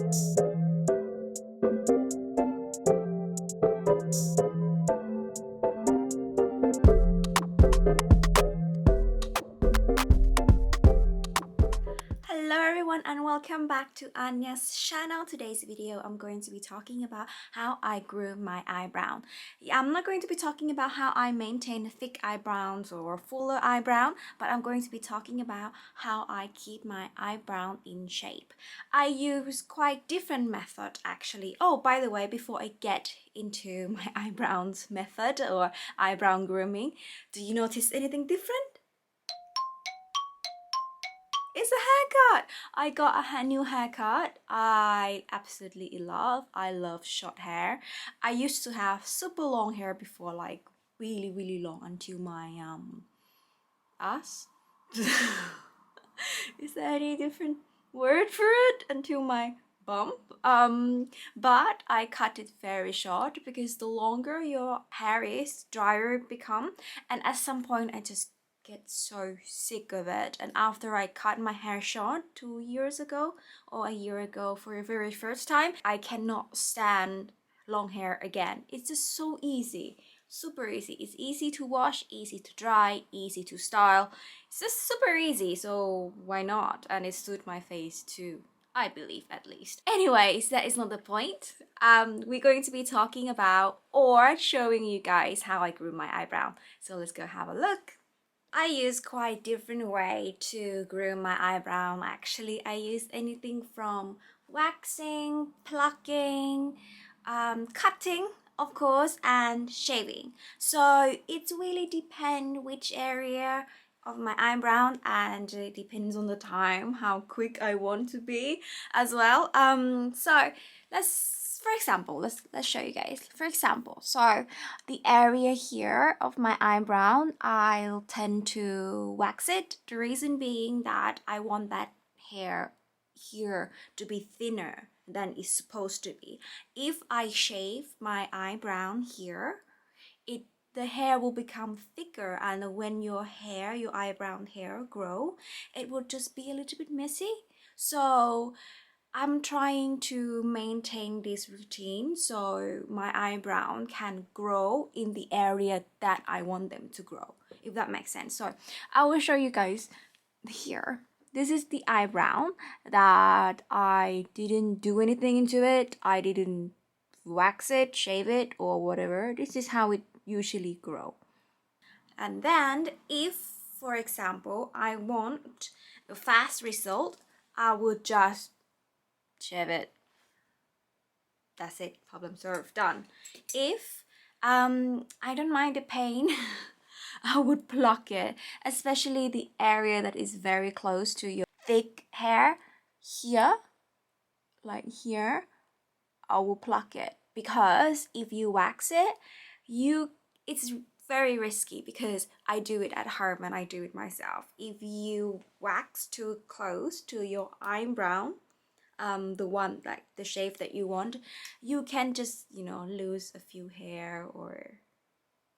Hello everyone and welcome back to Anya's channel. Today's video I'm going to be talking about how I grew my eyebrow. I'm not going to be talking about how I maintain thick eyebrows or fuller eyebrow, but I'm going to be talking about how I keep my eyebrow in shape. I use quite different method actually. Oh, by the way, before I get into my eyebrows method or eyebrow grooming, do you notice anything different? It's a haircut. I got a new haircut. I absolutely love. I love short hair. I used to have super long hair before, like really long until my ass. Is there any different word for it? Until my bump. But I cut it very short because the longer your hair is, drier it become, and at some point I just get so sick of it. And after I cut my hair short 2 years ago or a year ago for the very first time, I cannot stand long hair again. It's just so easy, super easy. It's easy to wash, easy to dry, easy to style. It's just super easy, so why not? And it suits my face too, I believe, at least. Anyways, that is not the point. We're going to be talking about or showing you guys how I grew my eyebrow. So let's go have a look. I use quite different way to groom my eyebrow. Actually, I use anything from waxing, plucking, cutting, of course, and shaving. So it really depends which area of my eyebrow, and it depends on the time, how quick I want to be as well. So for example, let's show you guys. For example, so the area here of my eyebrow, I'll tend to wax it. The reason being that I want that hair here to be thinner than it's supposed to be. If I shave my eyebrow here, the hair will become thicker, and when your eyebrow hair grow, it will just be a little bit messy. So I'm trying to maintain this routine so my eyebrow can grow in the area that I want them to grow, if that makes sense. So I will show you guys here. This is the eyebrow that I didn't do anything into it. I didn't wax it, shave it, or whatever. This is how it usually grow. And then if, for example, I want a fast result, I would just shave it. That's it, problem solved, done. If I don't mind the pain, I would pluck it, especially the area that is very close to your thick hair here, like here. I will pluck it, because if you wax it, it's very risky, because I do it at home and I do it myself. If you wax too close to your eyebrow, the one, like the shape that you want, you can just, lose a few hair or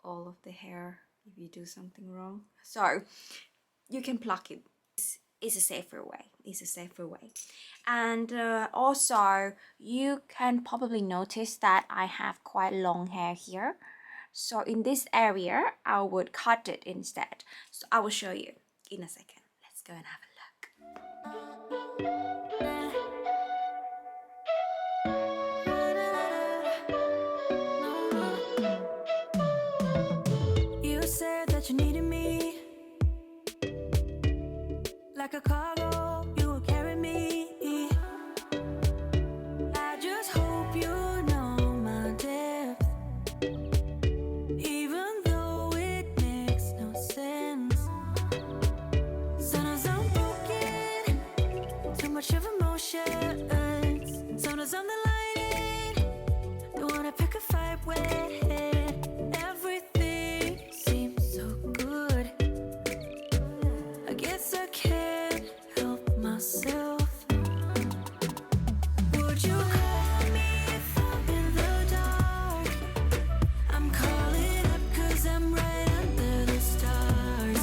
all of the hair if you do something wrong. So you can pluck it. It's a safer way. And also you can probably notice that I have quite long hair here. So in this area, I would cut it instead. So I will show you in a second. Let's go and have a look. You said that you needed me, like a cargo, you will carry me. I just hope you know my depth, even though it makes no sense. Sometimes I'm broken, too much of emotions. Sometimes I'm the lightning, don't wanna pick a fight with. Everything seems so good, I guess I can't help myself. Would you call me if I'm in the dark? I'm calling up 'cause I'm right under the stars.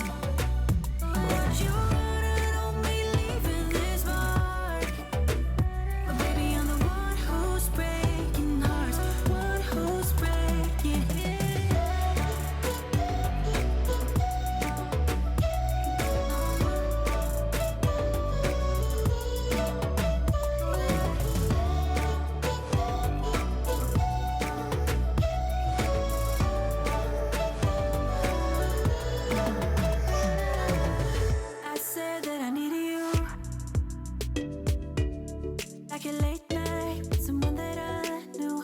Would you run on me, leaving this mark? But baby, I'm the like a late night with someone that I knew.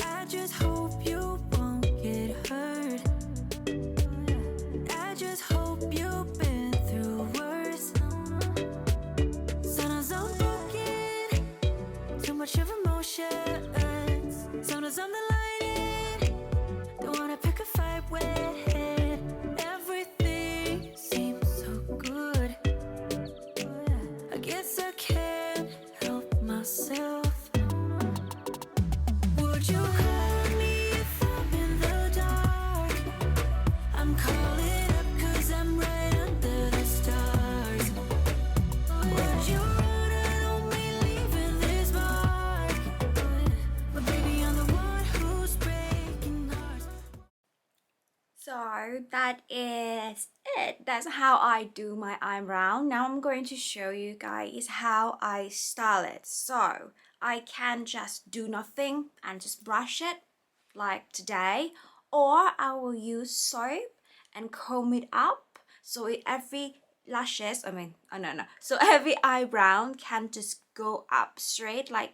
I just hope you won't get hurt. I just hope you've been through worse. Sometimes I'm broken, too much of emotions. Sometimes I'm the light, don't wanna pick a fight with. Everything seems so good. I guess I can't help myself. Would you call me if I'm in the dark? I'm calling up 'cause I'm right under the stars. Would you run on me leaving this mark? But baby, I'm the one who's breaking hearts. So that is it. That's how I do my eyebrow. Now I'm going to show you guys how I style it. So I can just do nothing and just brush it like today, or I will use soap and comb it up so every lashes, so every eyebrow can just go up straight, like,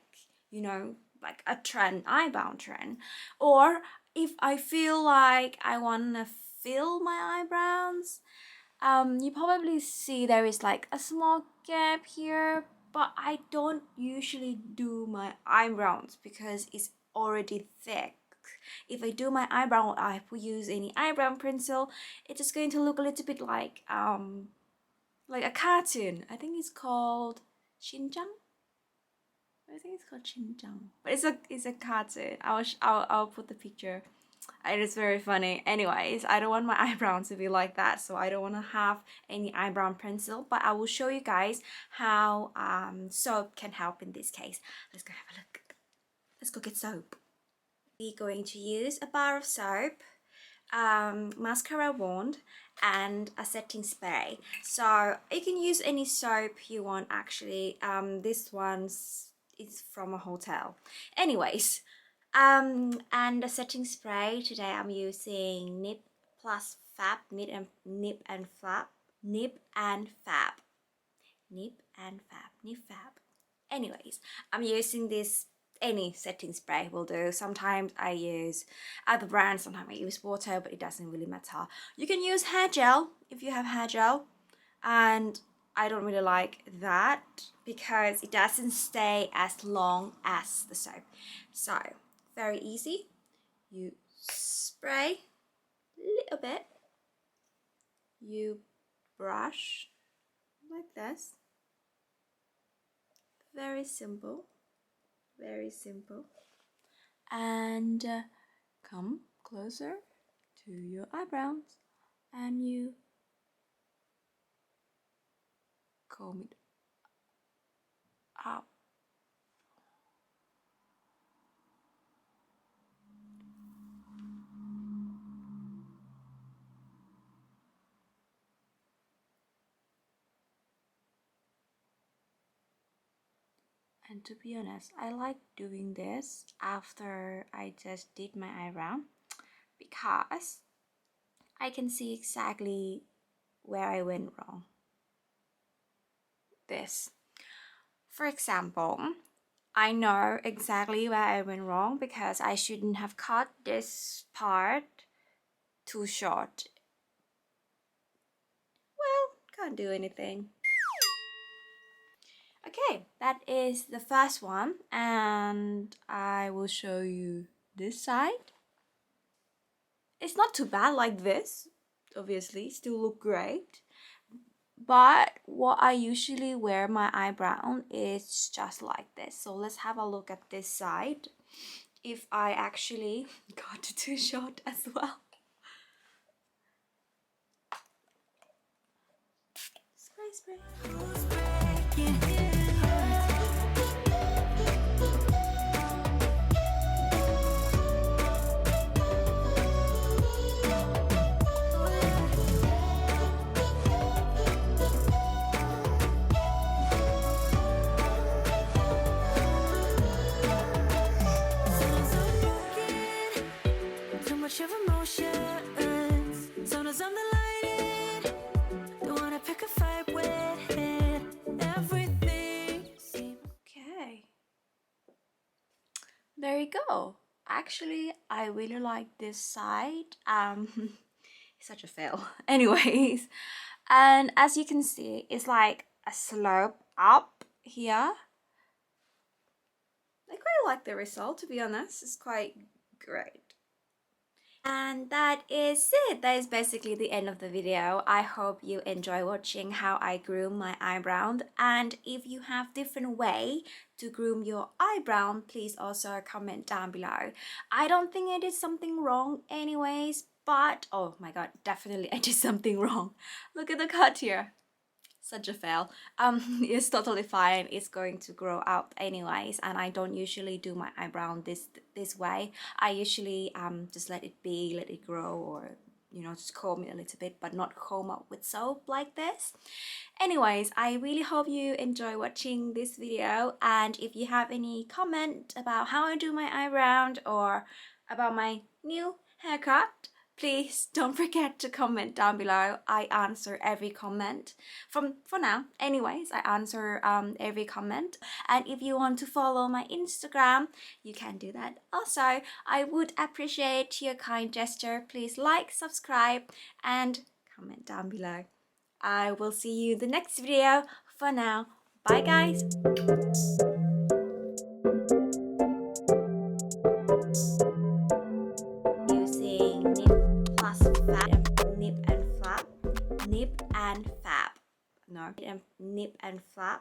you know, like a trend, eyebrow trend. Or if I feel like I want to fill my eyebrows, you probably see there is like a small gap here, but I don't usually do my eyebrows because it's already thick. If I do my eyebrow, I use any eyebrow pencil, it's just going to look a little bit like a cartoon. I think it's called Shinjang. I think it's called Shinjang, but it's a cartoon. I'll put the picture. It is very funny. Anyways, I don't want my eyebrows to be like that, so I don't want to have any eyebrow pencil, but I will show you guys how soap can help in this case. Let's go have a look. Let's go get soap. We're going to use a bar of soap, mascara wand, and a setting spray. So you can use any soap you want actually. This one's is from a hotel. Anyways, and the setting spray today I'm using Nip plus Fab, Nip and Fab, Nip and Fab, Nip and Fab, Nip Fab. Anyways, I'm using this. Any setting spray will do. Sometimes I use other brands, sometimes I use water, but it doesn't really matter. You can use hair gel if you have hair gel, and I don't really like that because it doesn't stay as long as the soap. So very easy. You spray a little bit, you brush like this. Very simple, very simple. And come closer to your eyebrows and you comb it up. And to be honest, I like doing this after I just did my eyebrow because I can see exactly where I went wrong. This. For example, I know exactly where I went wrong because I shouldn't have cut this part too short. Well, can't do anything. Okay, that is the first one, and I will show you this side. It's not too bad like this, obviously, still look great. But what I usually wear my eyebrow is just like this. So let's have a look at this side. If I actually got it too short as well. Spray, spray. Of emotions, sometimes I'm the light, don't wanna pick a fight with it. there you go. Actually, I really like this side. Such a fail. Anyways, and as you can see, it's like a slope up here. I quite like the result, to be honest. It's quite great. And that is it. That is basically the end of the video. I hope you enjoy watching how I groom my eyebrow. And if you have different way to groom your eyebrow, please also comment down below. I don't think I did something wrong anyways, but oh my god, definitely I did something wrong. Look at the cut here. Such a fail. It's totally fine. It's going to grow out anyways, and I don't usually do my eyebrow this way. I usually just let it be, let it grow, or you know, just comb it a little bit, but not comb up with soap like this. Anyways, I really hope you enjoy watching this video, and if you have any comment about how I do my eyebrow or about my new haircut, please don't forget to comment down below. I answer every comment. For now, anyways, I answer every comment. And if you want to follow my Instagram, you can do that also. I would appreciate your kind gesture. Please like, subscribe, and comment down below. I will see you in the next video. For now, bye guys. Using nip plus fab, nip and flap, nip and fab. No, nip and flap.